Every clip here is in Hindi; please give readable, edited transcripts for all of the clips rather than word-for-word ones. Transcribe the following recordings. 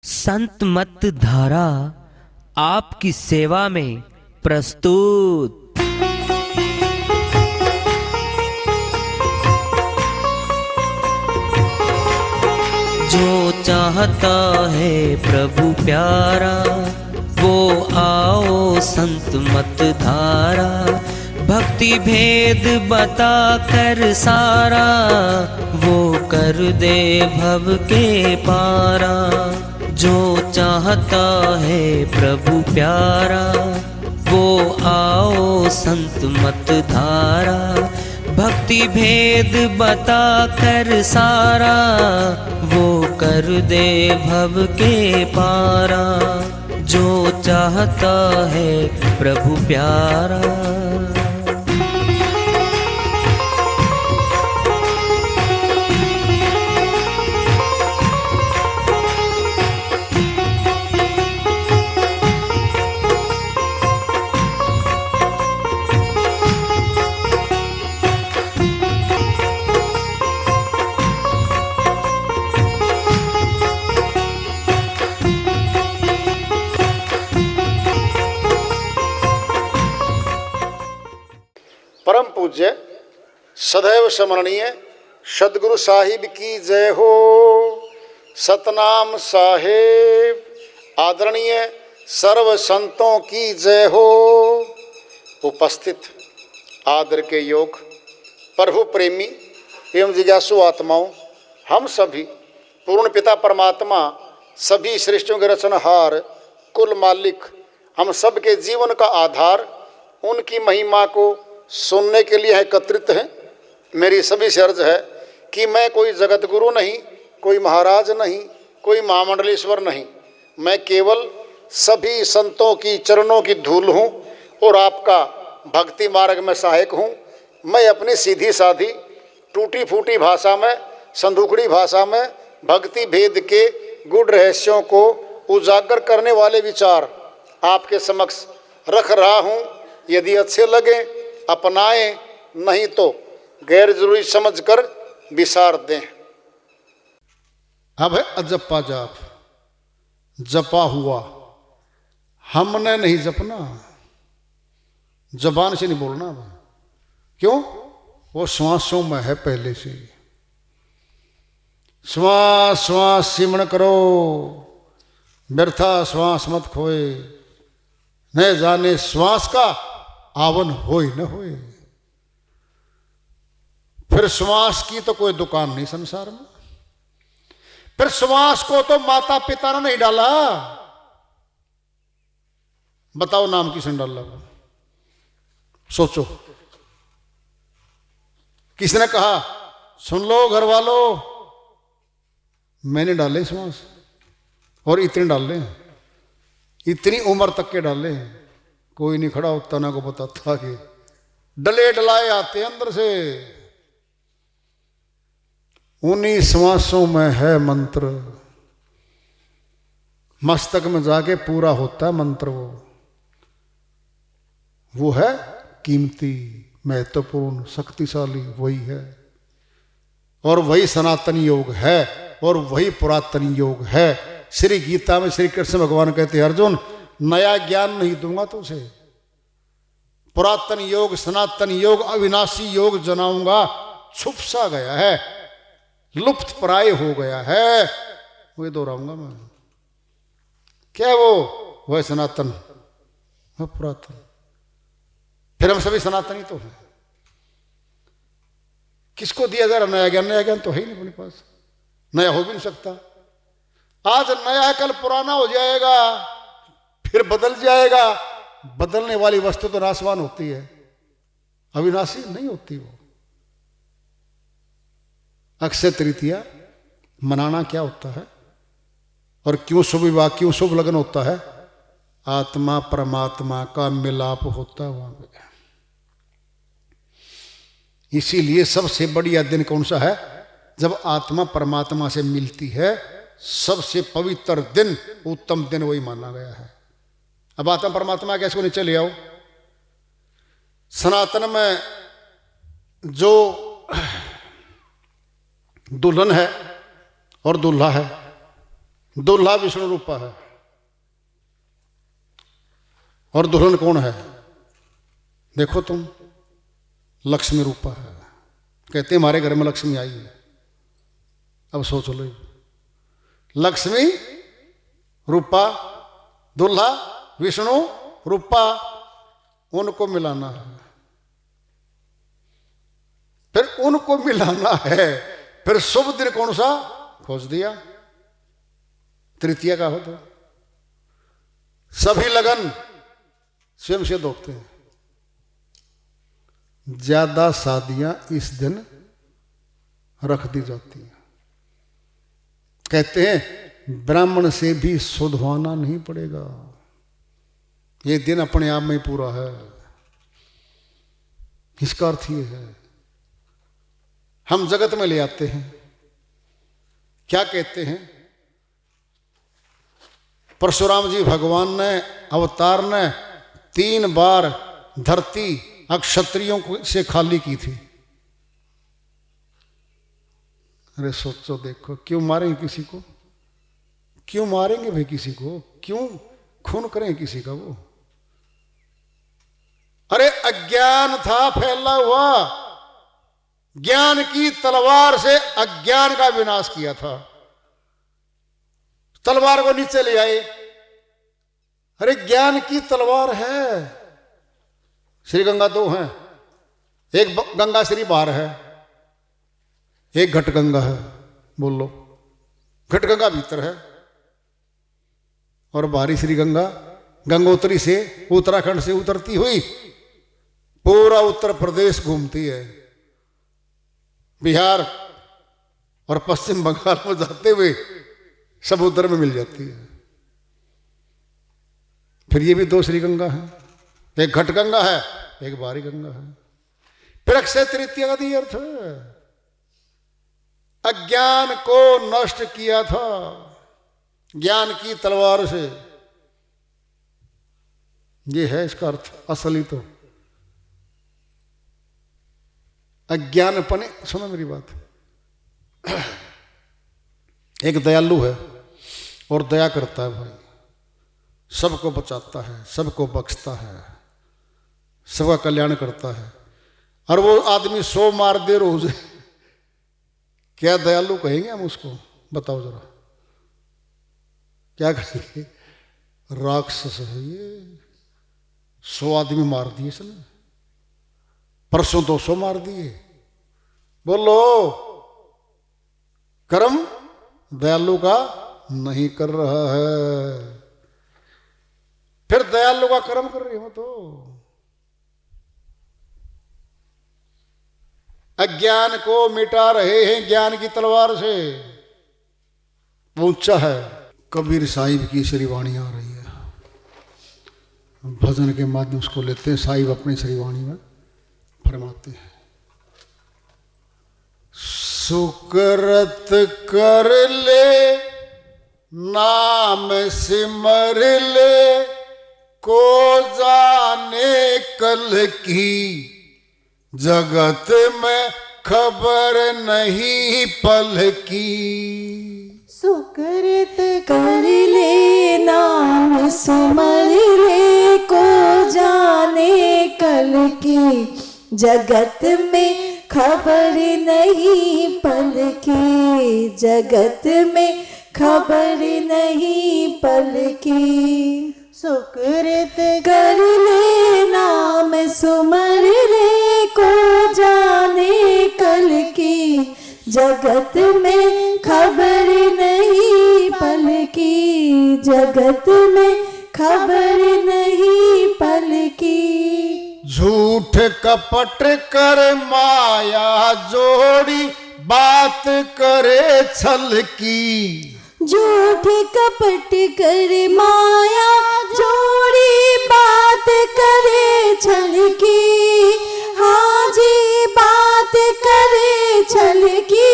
संत मत धारा आपकी सेवा में प्रस्तुत। जो चाहता है प्रभु प्यारा वो आओ संत मत धारा। भक्ति भेद बता कर सारा वो कर दे भव के पारा। जो चाहता है प्रभु प्यारा वो आओ संत मत धारा। भक्ति भेद बता कर सारा वो कर दे भव के पारा। जो चाहता है प्रभु प्यारा। परम पूज्य सदैव स्मरणीय सदगुरु साहिब की जय हो। सतनाम साहेब आदरणीय सर्व संतों की जय हो। उपस्थित आदर के योग प्रभु प्रेमी एवं जिज्ञासु आत्माओं, हम सभी पूर्ण पिता परमात्मा सभी सृष्टियों के रचनहार कुल मालिक हम सब के जीवन का आधार उनकी महिमा को सुनने के लिए एकत्रित हैं। मेरी सभी से अर्ज है कि मैं कोई जगत गुरु नहीं, कोई महाराज नहीं, कोई महामंडलेश्वर नहीं। मैं केवल सभी संतों की चरणों की धूल हूँ और आपका भक्ति मार्ग में सहायक हूँ। मैं अपनी सीधी साधी टूटी फूटी भाषा में, संदूकड़ी भाषा में भक्ति भेद के गुड़ रहस्यों को उजागर करने वाले विचार आपके समक्ष रख रहा हूँ। यदि अच्छे लगे अपनाएं, नहीं तो गैर जरूरी समझकर विसार दें। अब है अजप्पा जाप, जपा हुआ। हमने नहीं जपना, जबान से नहीं बोलना। क्यों? वो श्वासों में है पहले से। श्वास श्वास सिमरण करो, व्यर्था श्वास मत खोए। न जाने श्वास का आवन होए न होए। फिर श्वास की तो कोई दुकान नहीं संसार में। फिर श्वास को तो माता पिता ने नहीं डाला। बताओ नाम किसने डाला? सोचो। किसने कहा सुन लो घर वालों, मैंने डाले श्वास और इतने डाले, इतनी उम्र तक के डाले। कोई नहीं खड़ा होता ना को बताता कि डले डलाए आते अंदर से। उन्हीं श्वासों में है मंत्र, मस्तक में जाके पूरा होता है मंत्र। वो है कीमती, महत्वपूर्ण, शक्तिशाली वही है। और वही सनातन योग है और वही पुरातन योग है। श्री गीता में श्री कृष्ण भगवान कहते हैं अर्जुन नया ज्ञान नहीं दूंगा तो उसे। पुरातन योग, सनातन योग, अविनाशी योग जनाऊंगा। छुप सा गया है, लुप्त प्राय हो गया है, वही दोहराऊंगा मैं। क्या है वो है सनातन, वह पुरातन। फिर हम सभी सनातनी तो हैं। किसको दिया जा रहा नया ज्ञान? नया ज्ञान तो है ही नहीं अपने पास, नया हो भी नहीं सकता। आज नया कल पुराना हो जाएगा, फिर बदल जाएगा। बदलने वाली वस्तु तो नाशवान होती है, अविनाशी नहीं होती। वो अक्षय तृतीया मनाना क्या होता है और क्यों शुभ विवाह, क्यों शुभ लगन होता है? आत्मा परमात्मा का मिलाप होता है वहां पे। इसीलिए सबसे बढ़िया दिन कौन सा है? जब आत्मा परमात्मा से मिलती है। सबसे पवित्र दिन, उत्तम दिन वही माना गया है। अब आत्मा परमात्मा के इसको नीचे ले आओ। सनातन में जो दुल्हन है और दूल्हा है, दूल्हा विष्णु रूपा है और दुल्हन कौन है? देखो तुम, लक्ष्मी रूपा है। कहते हैं हमारे घर में लक्ष्मी आई है। अब सोच लो, लक्ष्मी रूपा, दूल्हा विष्णु रूपा, उनको मिलाना है। फिर उनको मिलाना है, फिर शुभ दिन कौन सा खोज दिया? तृतीया का हो तो सभी लगन स्वयं से दोखते हैं। ज्यादा शादियां इस दिन रख दी जाती हैं। कहते हैं ब्राह्मण से भी शुद्धवाना नहीं पड़ेगा, ये दिन अपने आप में पूरा है। इसका अर्थ ये है, हम जगत में ले आते हैं, क्या कहते हैं? परशुराम जी भगवान ने अवतार ने 3 बार धरती अक्षत्रियों से खाली की थी। अरे सोचो, देखो, क्यों मारेंगे किसी को? क्यों मारेंगे भाई किसी को? क्यों खून करें किसी का? वो अरे अज्ञान था फैला हुआ, ज्ञान की तलवार से अज्ञान का विनाश किया था। तलवार को नीचे ले आए। अरे ज्ञान की तलवार है। श्री गंगा 2 हैं, एक गंगा श्री बाहर है, एक घट गंगा है। बोल लो, घट गंगा भीतर है और बाहरी श्री गंगा गंगोत्री से, उत्तराखंड से उतरती हुई पूरा उत्तर प्रदेश घूमती है, बिहार और पश्चिम बंगाल में जाते हुए समुद्र में मिल जाती है। फिर ये भी 2 श्री गंगा है, एक घट गंगा है, एक बाहरी गंगा है। फिर अक्षय तृतीया का अर्थ है, अज्ञान को नष्ट किया था ज्ञान की तलवार से। ये है इसका अर्थ असली। तो अज्ञानपने, सुनो मेरी बात, एक दयालु है और दया करता है भाई, सबको बचाता है, सबको बख्शता है, सबका कल्याण करता है। और वो आदमी 100 मार दे रोज, क्या दयालु कहेंगे हम उसको? बताओ जरा, क्या कहेंगे? राक्षस है ये। 100 आदमी मार दिए इसने, परसों 200 मार दिए। बोलो, कर्म दयालु का नहीं कर रहा है। फिर दयालु का कर्म कर रही हो तो अज्ञान को मिटा रहे हैं ज्ञान की तलवार से। ऊंचा है। कबीर साहिब की श्रीवाणी आ रही है, भजन के माध्यम उसको लेते हैं। साहिब अपनी श्रीवाणी में फरमाते हैं, सुकरत कर ले नाम सिमर ले, को जाने कल की जगत में खबर नहीं पल की। सुकृत कर ले नाम सिमर ले, को जाने कल की जगत में खबर नहीं पल की। जगत में खबर नहीं पल की। सुकृत कर ले नाम सुमर ले, को जाने कल की जगत में खबर नहीं पल की। जगत में खबर नहीं पल की। झूठ कपट कर माया जोड़ी, बात करे छल की। झूठ कपट कर माया जोड़ी, बात करे छल की। हाँ जी, बात करे छल की।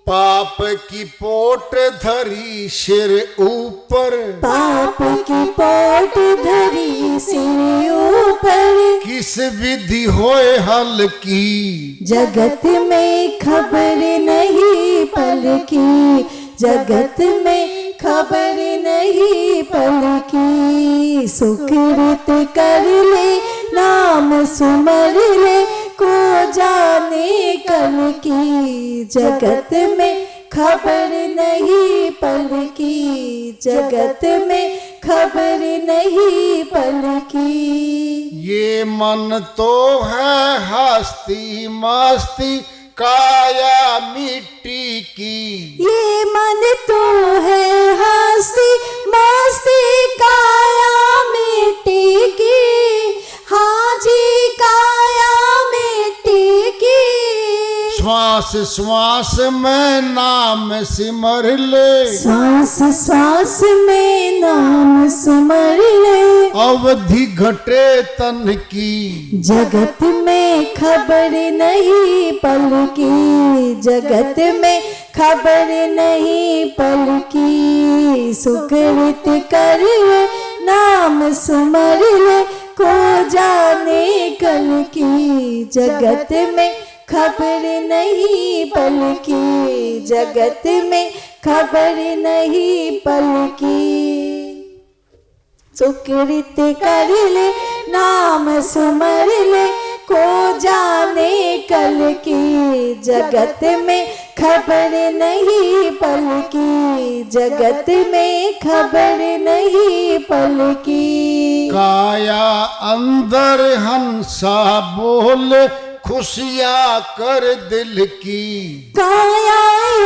पाप की पोट धरी सिर ऊपर, पाप की पोट धरी सिर ऊपर। किस विधि होए हल की। जगत में खबर नहीं पल की। जगत में खबर नहीं पल की। सुकृत कर ले नाम सुमर ले को जाने कल की। जगत में खबर नहीं पल की। जगत में खबर नहीं पल की। ये मन तो है हस्ती मस्ती काया मिट्टी की। ये मन तो है हस्ती मस्ती काया मिट्टी की। हाँ जी काया मिट्टी की। श्वास श्वास में नाम सिमर ले। सांस सांस में नाम सुमर ले। अवधि घटे तन की। जगत में खबर नहीं पल की। जगत में खबर नहीं पल की। सुकृत कर ले नाम सुमर ले को जाने कल की। जगत में खबर नहीं पल की। जगत में खबर नहीं पल की। सुकृत कर ले नाम सुमर ले को जाने कल की। जगत में खबर नहीं पल की। जगत में खबर नहीं पल की। काया अंदर हंसा बोल खुशियाँ कर दिल की। काया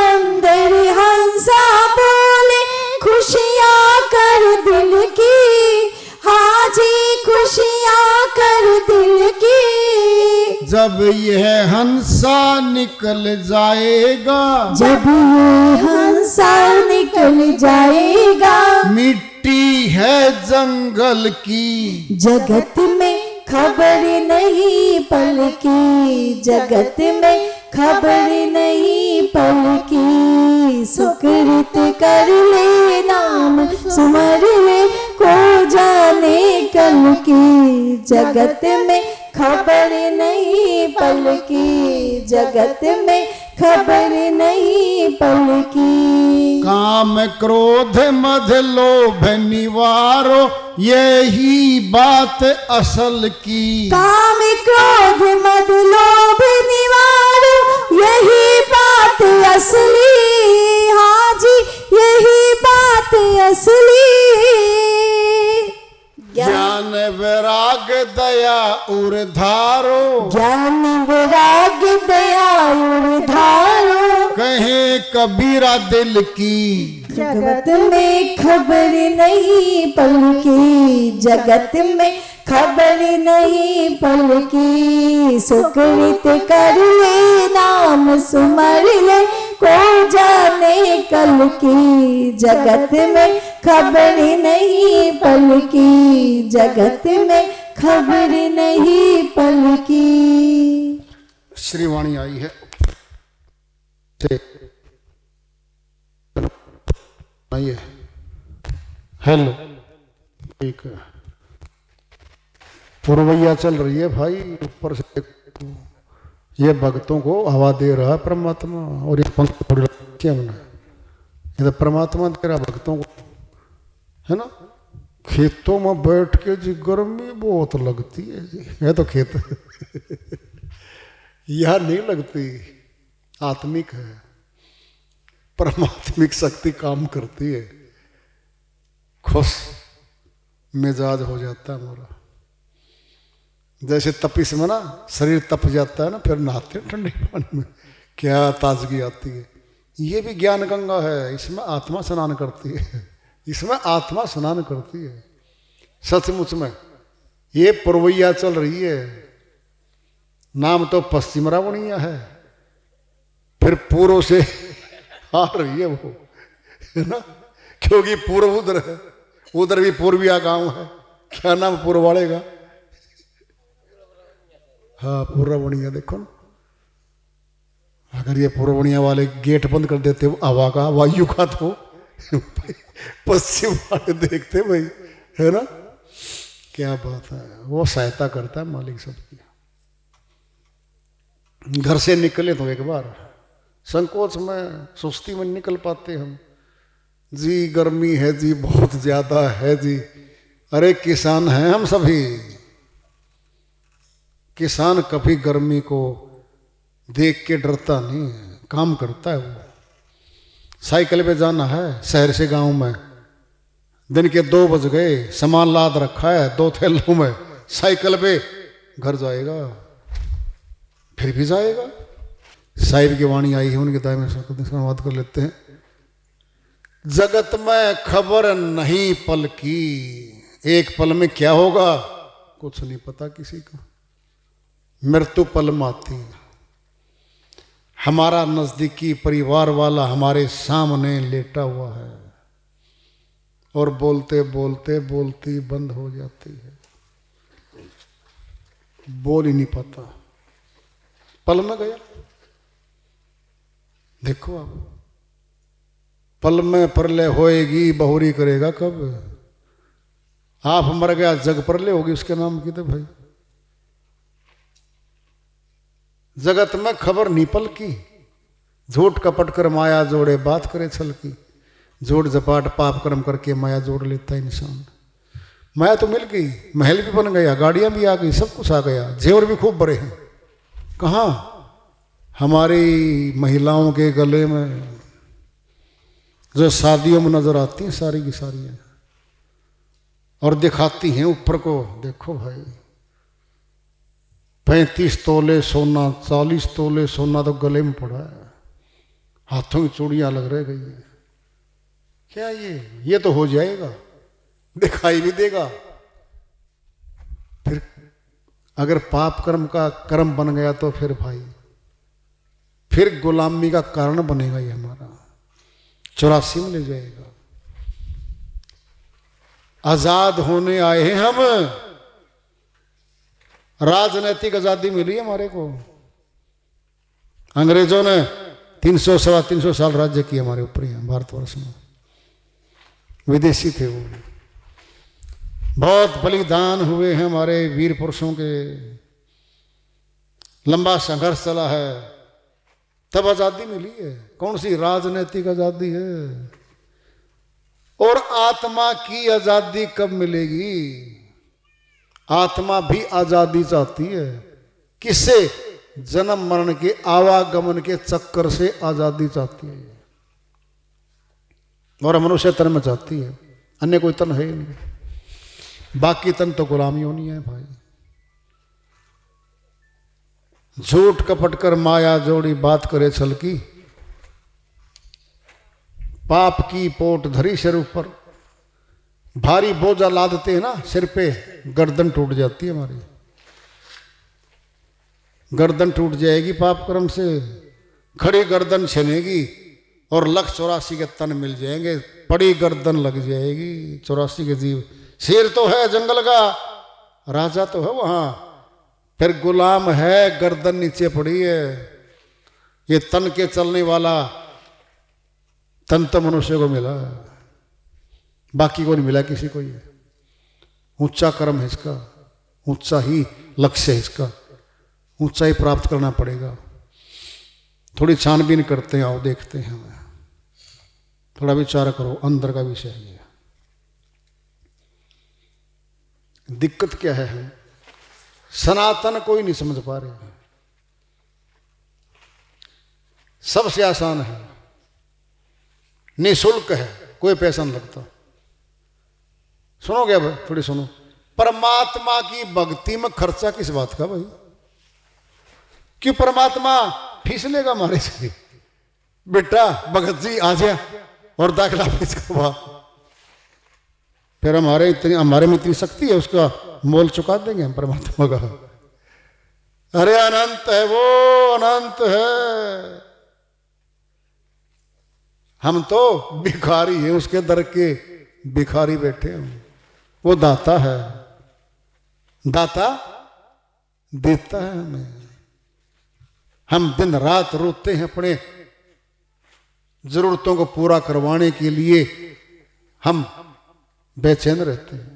अंदर हंसा बोले खुशियाँ कर दिल की। हाँ जी खुशियाँ कर दिल की। जब यह हंसा निकल जाएगा। जब ये हंसा निकल जाएगा। मिट्टी है जंगल की। जगत में खबर नहीं पल की। जगत में खबर नहीं पल की। सुकृत कर ले नाम सुमर ले को जाने कल की। जगत में खबर नहीं पल की। जगत में खबर नहीं पल की। काम क्रोध मद लोभ निवारो यही बात असल की। काम क्रोध मद लोभ निवारो यही बात असली। हाँ जी यही बात असली। ज्ञान वैराग दया उर्धारो। ज्ञान वैराग दया उर्धारो कहे कबीरा दिल की। जगत में खबर नहीं पल की। जगत में खबर नहीं पल की। सुकृत कर ले नाम सुमर ले को जाने कल की। जगत में खबर नहीं पल की। जगत में खबर नहीं पल की। श्रीवाणी आई है। आइए। हेलो। ठीक है। पुरवैया चल रही है भाई ऊपर से। ये भक्तों को हवा दे रहा है परमात्मा। और ये पंख थोड़ी क्या बना ये तो परमात्मा दे रहा भक्तों को है ना। खेतों में बैठ के जी गर्मी बहुत लगती है जी। है तो खेत यह नहीं लगती। आत्मिक है। परमात्मिक शक्ति काम करती है। खुश मिजाज हो जाता है हमारा। जैसे तपिश में ना शरीर तप जाता है ना फिर नहाते हैं ठंडे पानी में क्या ताजगी आती है। ये भी ज्ञान गंगा है। इसमें आत्मा स्नान करती है। इसमें आत्मा स्नान करती है सचमुच में। ये पुरवैया चल रही है। नाम तो पश्चिम रावणिया है फिर पूर्व से आ रही है वो है ना। क्योंकि पूर्व उधर है। उधर भी पूर्विया गांव है। क्या नाम पूर्व वाले का। हाँ पूर्ववणिया देखो ना। अगर ये पूर्ववणिया वाले गेट बंद कर देते हवा का वायु का तो पश्चिम वाले देखते भाई है ना। क्या बात है। वो सहायता करता है मालिक सबकी। घर से निकले तो एक बार संकोच में सुस्ती में निकल पाते हम। जी गर्मी है जी, बहुत ज्यादा है जी। अरे किसान हैं हम सभी, किसान कभी गर्मी को देख के डरता नहीं है, काम करता है। वो साइकिल पे जाना है शहर से गांव में, दिन के 2 बज गए, सामान लाद रखा है 2 थैलों में, साइकिल पे घर जाएगा, फिर भी जाएगा। साहिब की वाणी आई है, उनके दाएं में बात कर लेते हैं। जगत में खबर नहीं पल की, एक पल में क्या होगा कुछ नहीं पता किसी का। मृत्यु पल में आती है। हमारा नजदीकी परिवार वाला हमारे सामने लेटा हुआ है और बोलते बोलते बोलती बंद हो जाती है, बोल ही नहीं पाता, पल में गया। देखो आप, पल में प्रलय होएगी, बहुरी करेगा कब। आप मर गया, जग प्रलय होगी उसके नाम की। तो भाई जगत में खबर नहीं पल की, झूठ कपट कर माया जोड़े, बात करे छल की। झूठ झपाट पाप कर्म करके माया जोड़ लेता है इंसान। माया तो मिल गई, महल भी बन गया, गाड़ियां भी आ गई, सब कुछ आ गया, जेवर भी खूब बड़े हैं। कहाँ? हमारी महिलाओं के गले में जो शादियों में नजर आती हैं सारी की सारी है, और दिखाती हैं ऊपर को। देखो भाई 35 तोले सोना, 40 तोले सोना तो गले में पड़ा है, हाथों की चूड़ियां लग रह गई है। क्या ये तो हो जाएगा, दिखाई भी देगा। फिर अगर पाप कर्म का कर्म बन गया तो फिर भाई फिर गुलामी का कारण बनेगा ये हमारा, 84 में ले जाएगा। आजाद होने आए हैं हम, राजनैतिक आजादी मिली हमारे को। अंग्रेजों ने 300-325 साल राज्य किया हमारे ऊपर ही भारतवर्ष में। विदेशी थे वो, बहुत बलिदान हुए हैं हमारे वीर पुरुषों के, लंबा संघर्ष चला है, तब आजादी मिली है। कौन सी राजनीतिक आजादी है? और आत्मा की आजादी कब मिलेगी? आत्मा भी आजादी चाहती है। किससे? जन्म मरण के आवागमन के चक्कर से आजादी चाहती है, और मनुष्य तन में चाहती है, अन्य कोई तन है ही नहीं। बाकी तन तो गुलामी होनी है भाई। झूठ कपट कर माया जोड़ी, बात करे छल की। पाप की पोट धरी सिर ऊपर, भारी बोझा लादते हैं ना सिर पे, गर्दन टूट जाती है हमारी। गर्दन टूट जाएगी पाप कर्म से, खड़ी गर्दन छनेगी और 184 के तन मिल जाएंगे, पड़ी गर्दन लग जाएगी। 84 के जीव, शेर तो है जंगल का, राजा तो है वहां, फिर गुलाम है, गर्दन नीचे पड़ी है। ये तन के चलने वाला तन तो मनुष्य को मिला, बाकी को नहीं मिला किसी को। ये ऊंचा कर्म है इसका, ऊंचा ही लक्ष्य है इसका, ऊंचाई प्राप्त करना पड़ेगा। थोड़ी छानबीन करते हैं, आओ देखते हैं, थोड़ा विचार करो, अंदर का विषय है। दिक्कत क्या है? हम सनातन कोई नहीं समझ पा रहे। सबसे आसान है, निःशुल्क है, कोई पैसा नहीं लगता। सुनोगे अब? थोड़ी सुनो। परमात्मा की भक्ति में खर्चा किस बात का भाई? क्यों परमात्मा फीस लेगा हमारे से? बेटा भगत जी आ जा और दाखिला फीस करवा, फिर हमारे में इतनी शक्ति है, उसका मोल चुका देंगे हम परमात्मा का। अरे अनंत है वो, अनंत है। हम तो भिखारी हैं, उसके दर के भिखारी बैठे हैं। वो दाता है, दाता देता है हमें। हम दिन रात रोते हैं अपने जरूरतों को पूरा करवाने के लिए, हम बेचैन रहते हैं।